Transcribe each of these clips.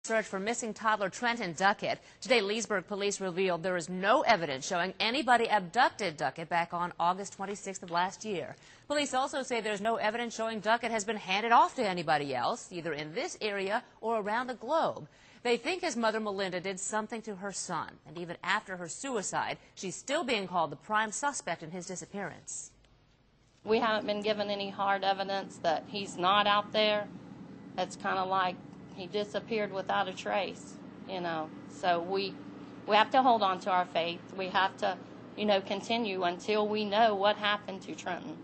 Search for missing toddler Trenton Duckett. Today, Leesburg police revealed there is no evidence showing anybody abducted Duckett back on August 26th of last year. Police also say there's no evidence showing Duckett has been handed off to anybody else, either in this area or around the globe. They think his mother, Melinda, did something to her son, and even after her suicide, she's still being called the prime suspect in his disappearance. We haven't been given any hard evidence that he's not out there. It's kind of like he disappeared without a trace, So we have to hold on to our faith. We have to, continue until we know what happened to Trenton.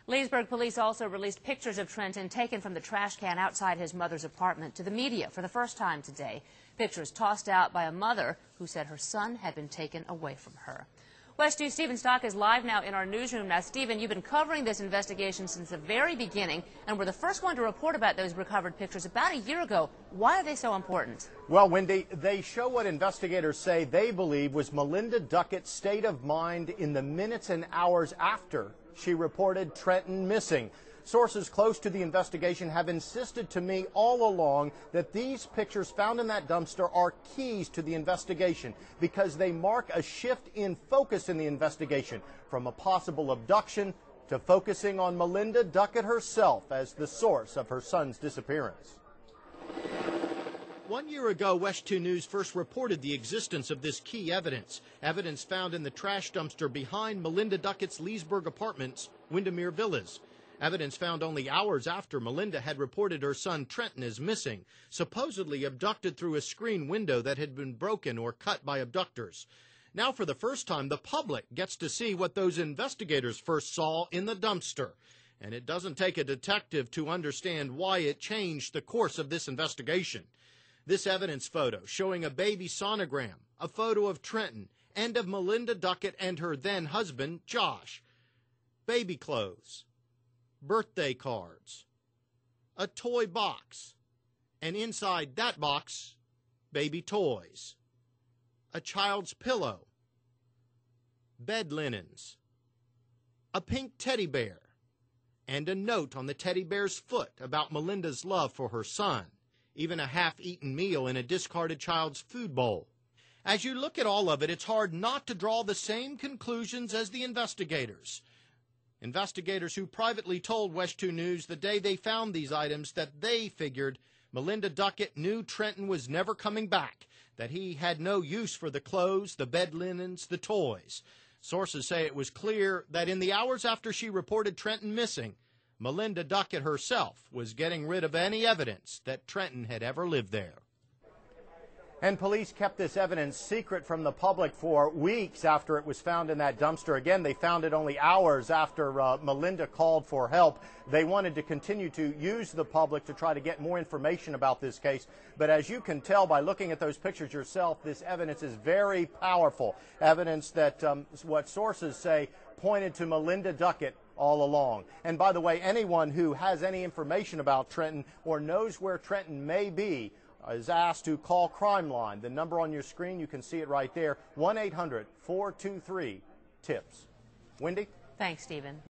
Leesburg police also released pictures of Trenton taken from the trash can outside his mother's apartment to the media for the first time today. Pictures tossed out by a mother who said her son had been taken away from her. West 2's Stephen Stock is live now in our newsroom. Now, Stephen, you've been covering this investigation since the very beginning, and were the first one to report about those recovered pictures about a year ago. Why are they so important? Well, Wendy, they show what investigators say they believe was Melinda Duckett's state of mind in the minutes and hours after she reported Trenton missing. Sources close to the investigation have insisted to me all along that these pictures found in that dumpster are keys to the investigation because they mark a shift in focus in the investigation from a possible abduction to focusing on Melinda Duckett herself as the source of her son's disappearance. 1 year ago, West 2 News first reported the existence of this key evidence found in the trash dumpster behind Melinda Duckett's Leesburg apartments, Windermere Villas. Evidence found only hours after Melinda had reported her son Trenton as missing, supposedly abducted through a screen window that had been broken or cut by abductors. Now, for the first time, the public gets to see what those investigators first saw in the dumpster. And it doesn't take a detective to understand why it changed the course of this investigation. This evidence photo showing a baby sonogram, a photo of Trenton, and of Melinda Duckett and her then-husband, Josh. Baby clothes. Birthday cards, a toy box, and inside that box, baby toys, a child's pillow, bed linens, a pink teddy bear, and a note on the teddy bear's foot about Melinda's love for her son, even a half-eaten meal in a discarded child's food bowl. As you look at all of it, it's hard not to draw the same conclusions as the investigators. Investigators who privately told West 2 News the day they found these items that they figured Melinda Duckett knew Trenton was never coming back, that he had no use for the clothes, the bed linens, the toys. Sources say it was clear that in the hours after she reported Trenton missing, Melinda Duckett herself was getting rid of any evidence that Trenton had ever lived there. And police kept this evidence secret from the public for weeks after it was found in that dumpster. Again, they found it only hours after Melinda called for help. They wanted to continue to use the public to try to get more information about this case. But as you can tell by looking at those pictures yourself, this evidence is very powerful. Evidence that what sources say pointed to Melinda Duckett all along. And by the way, anyone who has any information about Trenton or knows where Trenton may be is asked to call Crime Line. The number on your screen, you can see it right there, 1-800-423-TIPS. Wendy? Thanks, Stephen.